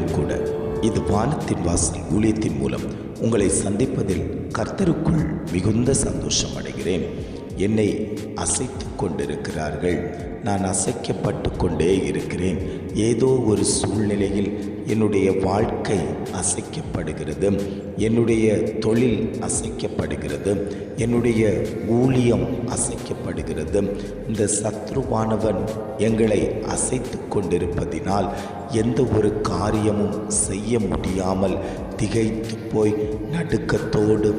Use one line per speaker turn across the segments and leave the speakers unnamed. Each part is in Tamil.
நாட்களிலும் கூட இது வானத்தின் வாசல் ஊழியத்தின் மூலம் உங்களை சந்திப்பதில் கர்த்தருக்குள் மிகுந்த சந்தோஷம் அடைகிறேன். என்னை அசைத்து கொண்டிருக்கிறார்கள். நான் அசைக்கப்பட்டு கொண்டே இருக்கிறேன். ஏதோ ஒரு சூழ்நிலையில் என்னுடைய வாழ்க்கை அசைக்கப்படுகிறது, என்னுடைய தொழில் அசைக்கப்படுகிறது, என்னுடைய ஊழியம் அசைக்கப்படுகிறது. இந்த சத்ருவானவன் எங்களை அசைத்து கொண்டிருப்பதினால் எந்த ஒரு காரியமும் செய்ய முடியாமல் திகைத்து போய் நடுக்கத்தோடு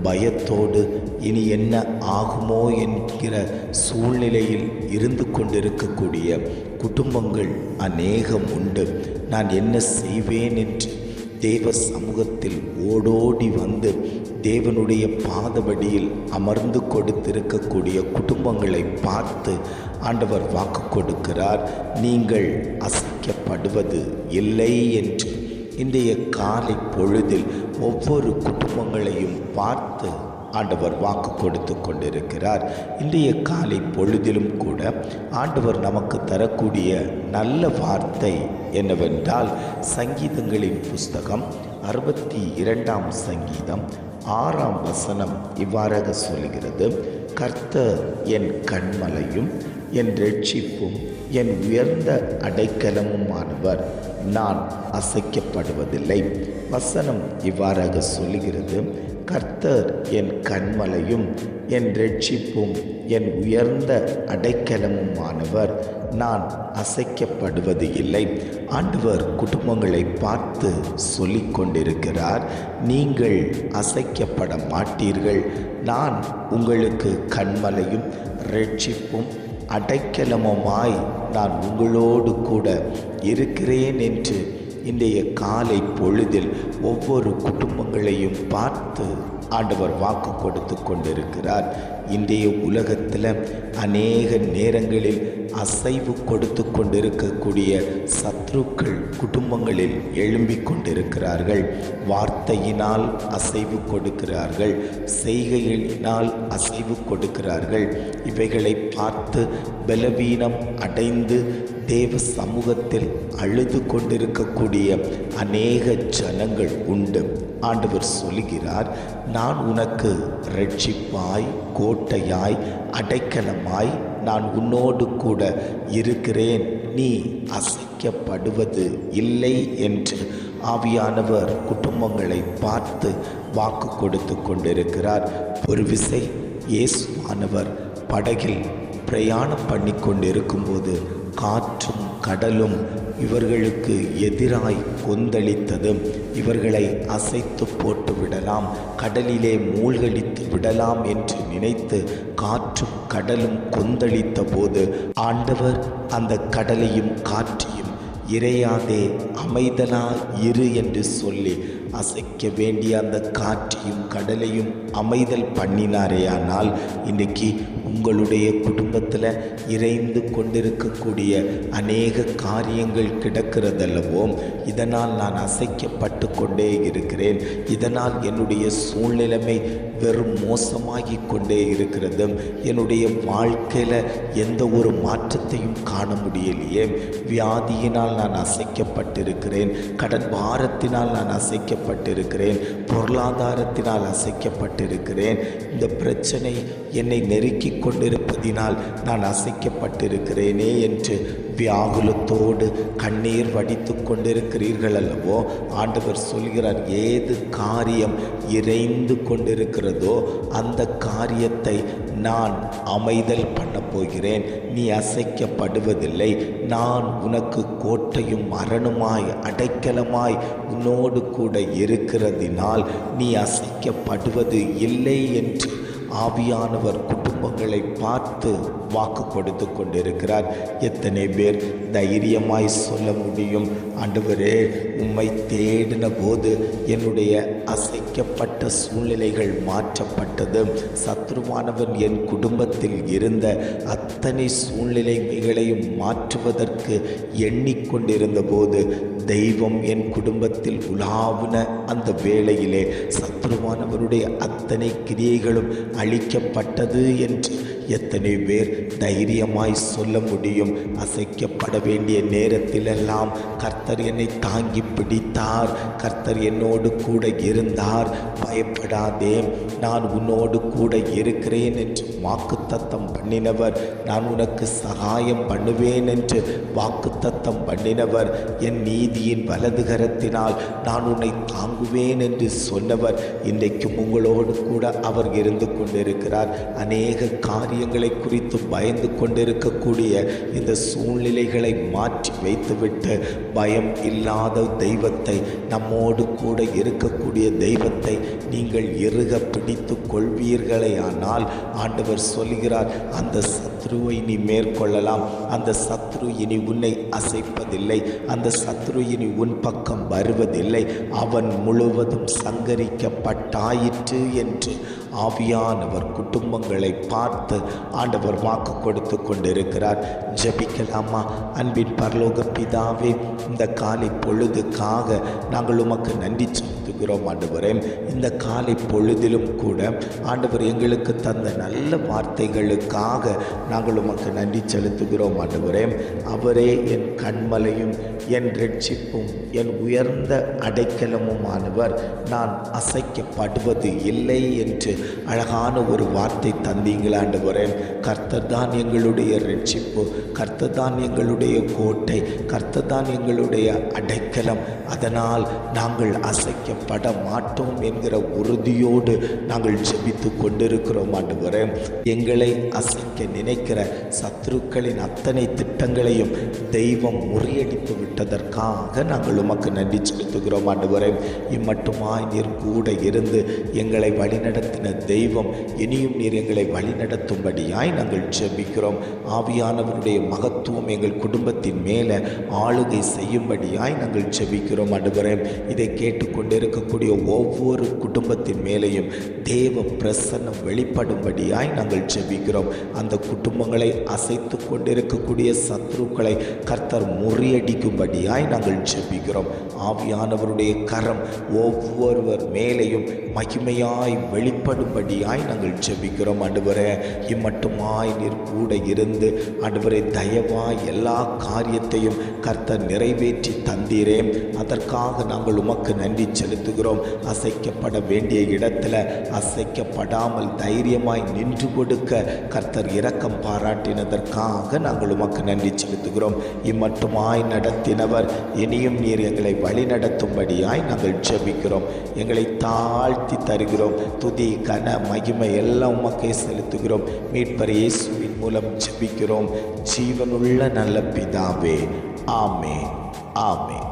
பயத்தோடு இனி என்ன ஆகுமோ என்கிற சூழ்நிலையில் இருந்து கொண்டிருக்கக்கூடிய குடும்பங்கள் அநேகம் உண்டு. நான் என்ன செய்வேன் என்று தேவ சமூகத்தில் ஓடோடி வந்து தேவனுடைய பாதபடியில் அமர்ந்து கொடுத்திருக்கக்கூடிய குடும்பங்களை பார்த்து ஆண்டவர் வாக்கு கொடுக்கிறார், நீங்கள் அசைக்கப்படுவது இல்லை என்று. இன்றைய காலை பொழுதில் ஒவ்வொரு குடும்பங்களையும் பார்த்து ஆண்டவர் வாக்கு கொடுத்து கொண்டிருக்கிறார். இன்றைய காலை பொழுதிலும் கூட ஆண்டவர் நமக்கு தரக்கூடிய நல்ல வார்த்தை என்னவென்றால், சங்கீதங்களின் புஸ்தகம் 62ஆம் சங்கீதம் 6ஆம் வசனம் இவ்வாறாக சொல்கிறது, கர்த்தர் என் கன்மலையும் என் இரட்சிப்பும் என் உயர்ந்த அடைக்கலமுமானவர், நான் அசைக்கப்படுவதில்லை. வசனம் இவ்வாறாக சொல்லுகிறது, கர்த்தர் என் கன்மலையும் என் இரட்சிப்பும் என் உயர்ந்த அடைக்கலமுமானவர், நான் அசைக்கப்படுவது இல்லை. ஆண்டவர் குடும்பங்களை பார்த்து சொல்லிக் கொண்டிருக்கிறார், நீங்கள் அசைக்கப்பட மாட்டீர்கள். நான் உங்களுக்கு கன்மலையும் இரட்சிப்பும் அடைக்கலமுமாய் நான் உங்களோடு கூட இருக்கிறேன் என்று இன்றைய காலை பொழுதில் ஒவ்வொரு குடும்பங்களையும் பார்த்து ஆண்டவர் வாக்கு கொடுத்து கொண்டிருக்கிறார். இன்றைய உலகத்தில் அநேக நேரங்களில் அசைவு கொடுத்து கொண்டிருக்கக்கூடிய சத்ருக்கள் குடும்பங்களில் எழும்பிக் கொண்டிருக்கிறார்கள். வார்த்தையினால் அசைவு கொடுக்கிறார்கள், செய்கைகளினால் அசைவு கொடுக்கிறார்கள். இவைகளை பார்த்து பலவீனம் அடைந்து தேவ சமூகத்தில் அழுது கொண்டிருக்கக்கூடிய அநேக ஜனங்கள் உண்டு. ஆண்டவர் சொல்லுகிறார், நான் உனக்கு இரட்சிப்பாய், கோட்டையாய், அடைக்கலமாய் நான் உன்னோடு கூட இருக்கிறேன், நீ அசைக்கப்படுவது இல்லை என்று ஆவியானவர் குடும்பங்களை பார்த்து வாக்கு கொடுத்து கொண்டிருக்கிறார். ஒரு விசை இயேசுவானவர் படகில் பிரயாணம் பண்ணி கொண்டிருக்கும்போது காற்றும் கடலும் இவர்களுக்கு எதிராய் கொந்தளித்தது. இவர்களை அசைத்து போட்டு விடலாம், கடலிலே மூழ்கடித்து விடலாம் என்று நினைத்து காற்றும் கடலும் கொந்தளித்த போது ஆண்டவர் அந்த கடலையும் காற்றையும் இறையாதே அமைதலா இரு என்று சொல்லி அசைக்க வேண்டிய அந்த காற்றையும் கடலையும் அமைதல் பண்ணினாரேயானால் இன்றைக்கி உங்களுடைய குடும்பத்தில் இறைந்து கொண்டிருக்கக்கூடிய அநேக காரியங்கள் கிடக்கிறதல்லவோ, இதனால் நான் அசைக்கப்பட்டு கொண்டே இருக்கிறேன், இதனால் என்னுடைய சூழ்நிலைமை வெறும் மோசமாகி கொண்டே இருக்கிறது, என்னுடைய வாழ்க்கையில் எந்த ஒரு மாற்றத்தையும் காண முடியலையே, வியாதியினால் நான் அசைக்கப்பட்டிருக்கிறேன், கடன் பாரத்தினால் நான் அசைக்கப்பட்டிருக்கிறேன், பொருளாதாரத்தினால் அசைக்கப்பட்டிருக்கிறேன், இந்த பிரச்சனை என்னை நெருக்கி கொண்டிருப்பதினால் நான் அசைக்கப்பட்டிருக்கிறேனே என்று வியாகுலத்தோடு கண்ணீர் வடித்து கொண்டிருக்கிறீர்கள் அல்லவோ, ஆண்டவர் சொல்கிறார், ஏது காரியம் இறைந்து கொண்டிருக்கிறதோ அந்த காரியத்தை நான் அமைதல் பண்ண போகிறேன், நீ அசைக்கப்படுவதில்லை, நான் உனக்கு கோட்டையும் அரணுமாய் அடைக்கலமாய் உன்னோடு கூட இருக்கிறதினால் நீ அசைக்கப்படுவது இல்லை என்று ஆவியானவர் குடும்பங்களை பார்த்து வாக்கு கொடுத்து கொண்டிருக்கிறார். எத்தனை பேர் தைரியமாய் சொல்ல முடியும், ஆண்டவரே உம்மை தேடின போது என்னுடைய அசைக்கப்பட்ட சூழ்நிலைகள் மாற்றப்பட்டது, சத்ருவானவன் என் குடும்பத்தில் இருந்த அத்தனை சூழ்நிலைகளையும் மாற்றுவதற்கு எண்ணிக்கொண்டிருந்த போது தெய்வம் என் குடும்பத்தில் உலாவின அந்த வேளையிலே சத்ருவானவருடைய அத்தனை கிரியைகளும் அழிக்கப்பட்டது என்று எத்தனை பேர் தைரியமாய் சொல்ல முடியும்? அசைக்கப்பட வேண்டிய நேரத்திலெல்லாம் கர்த்தர் என்னை தாங்கி பிடித்தார், கர்த்தர் என்னோடு கூட இருந்தார், பயப்படாதே, நான் உன்னோடு கூட இருக்கிறேன் என்று வாக்குத்தத்தம் பண்ணினவர், நான் உனக்கு சகாயம் பண்ணுவேன் என்று வாக்குத்தத்தம் பண்ணினவர், என் நீதியின் வலதுகரத்தினால் நான் உன்னை தாங்குவேன் என்று சொன்னவர், இன்றைக்கும் உங்களோடு கூட அவர் இருந்து கொண்டிருக்கிறார். அநேக காரியங்களை குறித்து பயந்து கொண்டிருக்கக்கூடிய இந்த சூழ்நிலைகளை மாற்றி வைத்துவிட்டு பயம் இல்லாத தெய்வத்தை, நம்மோடு கூட இருக்கக்கூடிய தெய்வத்தை நீங்கள் இறுக பிடித்து கொள்வீர்களே ஆனால் ஆண்டவர் சொல்கிறார், அந்த சத்ருவை நீ மேற்கொள்ளலாம், அந்த சத்ரு இனி உன்னை அசைப்பதில்லை, அந்த சத்ரு இனி உன் பக்கம் வருவதில்லை, அவன் முழுவதும் சங்கரிக்கப்பட்டாயிற்று என்று ஆவியானவர் குடும்பங்களை பார்த்து ஆண்டவர் வாக்கு கொடுத்து கொண்டிருக்கிறார். ஜெபிக்கலாமா? அன்பின் பரலோக பிதாவே, இந்த காலை பொழுதுக்காக நாங்கள் உமக்கு நன்றி செலுத்துகிறோம் ஆண்டவரே. இந்த காலை பொழுதிலும் கூட ஆண்டவர் எங்களுக்கு தந்த நல்ல வார்த்தைகளுக்காக நாங்கள் உமக்கு நன்றி செலுத்துகிறோம் ஆண்டவரே. அவரே என் கண்மலையும் என் இரட்சிப்பும் என் உயர்ந்த அடைக்கலமும் ஆனவர், நான் அசைக்கப்படுவது இல்லை என்று அழகான ஒரு வார்த்தை தந்தீங்களா ஆண்டவரே. கர்த்தர் தான் எங்களுடைய இரட்சிப்பு, கர்த்தர் தான் எங்களுடைய கோட்டை, கர்த்தர் தான் எங்களுடைய அடைக்கலம், அதனால் நாங்கள் அசைக்கப்பட மாட்டோம் என்கிற உறுதியோடு நாங்கள் ஜெபித்து கொண்டிருக்கிறோம் ஆண்டவரே. எங்களை அசைக்க நினைக்கிற சத்துருக்களின் அத்தனை திட்டங்களையும் தெய்வம் முறியடித்து விட்டதற்காக நாங்கள் உமக்கு நன்றி செலுத்துகிறோம் ஆண்டவரே. இம்மட்டுமாய் நீர் கூட இருந்து எங்களை வழிநடத்தின தெய்வம் இனியும் நீர் எங்களை வழிநடத்தும்படியாய் நாங்கள் ஜெபிக்கிறோம். ஆவியானவருடைய மகத்துவம் எங்கள் குடும்பத்தின் மேலே ஆளுகை செய்யும்படியாய் நாங்கள் ஜெபிக்கிறோம் ஆண்டவரே. இதை கேட்டுக்கொண்டிருக்கக்கூடிய ஒவ்வொரு குடும்பத்தின் மேலேயும் தேவ பிரசன்னம் வெளிப்படும்படியாய் நாங்கள் ஜெபிக்கிறோம். அந்த குடும்பங்களை அசைத்து கொண்டிருக்கக்கூடிய சத்ருக்களை கர்த்தர் முறியடிக்கும்படியாய் நாங்கள் ஜெபிக்கிறோம். ஆவியானவருடைய கரம் ஒவ்வொருவர் மேலேயும் மகிமையாய் வெளிப்படும்படியாய் நாங்கள் ஜெபிக்கிறோம் ஆண்டவரே. இம்மட்டுமாய் நீர் கூட இருந்து ஆண்டவரே தயவாய் எல்லா காரியத்தையும் கர்த்தர் நிறைவேற்றி தந்தீரே, அதற்காக நாங்கள் உமக்கு நன்றி செலுத்துகிறோம். அசைக்கப்பட வேண்டிய இடத்துல அசைக்கப்படாமல் தைரியமாய் நின்று கொடுக்க கர்த்தர் இரக்கம் பாராட்டினதற்காக நாங்கள் உமக்கு நன்றி செலுத்துகிறோம். இம்மட்டுமாய் நடத்தினவர் இனியும் நீர் எங்களை வழி நடத்தும்படியாய் நாங்கள் ஜெபிக்கிறோம். எங்களை தாழ்த்தி தருகிறோம். துதி கன மகிமை எல்லாம் உமக்கே செலுத்துகிறோம். மீட்பர் இயேசுவின் மூலம் ஜெபிக்கிறோம் ஜீவனுள்ள நல்ல பிதாவே. ஆமென், ஆமென்.